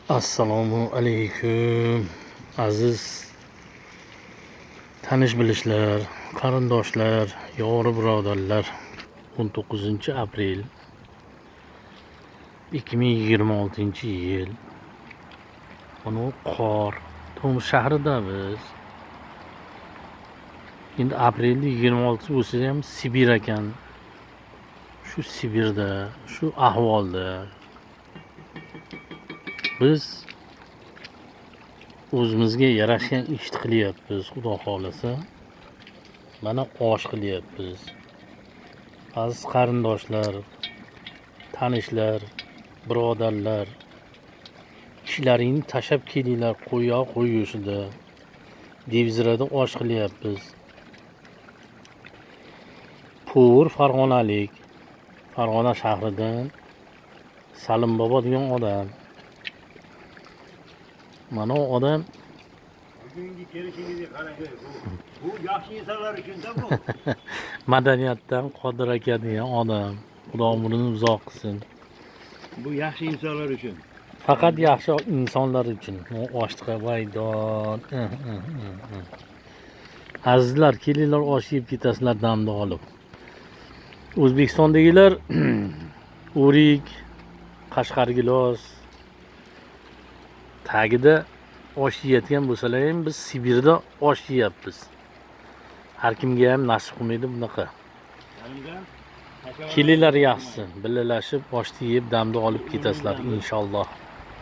Assalomu alaykum aziz tanish bilishlar, qarindoshlar, yori birodarlar. 19 aprel 2026-yil. Mana qor To'm shahrida biz. Endi aprelning 26 bo'lsa ham Sibir ekan. Shu Sibirda, shu ahvolda biz o'zimizga yarashgan ishni qilyapmiz. Xudo xolasa mana osh qilyapmiz. Aziz qarindoshlar, tanishlar, birodarlar, ishlaringni tashab kelinglar, qo'yoq qo'yishida devzirada osh qilyapmiz. Pur farg'onalik, Farg'ona shahridan Salim bobo degan odam. Mana o odam bugungi kelishingizga qarang, bu yaxshi insonlar uchun-da bu. madaniyatdan Qodir aka degan odam. Xudo umrini uzoq qilsin. Bu yaxshi insonlar uchun. Faqat yaxshi insonlar uchun. Oshqa vaydon. Azizlar, kelinglar osh yeb ketasizlar damda olib. O'zbekistondagilar o'rik, qashqargilos tagida osh yeyotgan bo'lsalar ham biz Sibirda osh yeyapmiz. Har kimga ham nasib qilmaydi bunaqa. Kelinglar yaxshisi, birgalashib oshni yeb damda olib ketasizlar inshaalloh.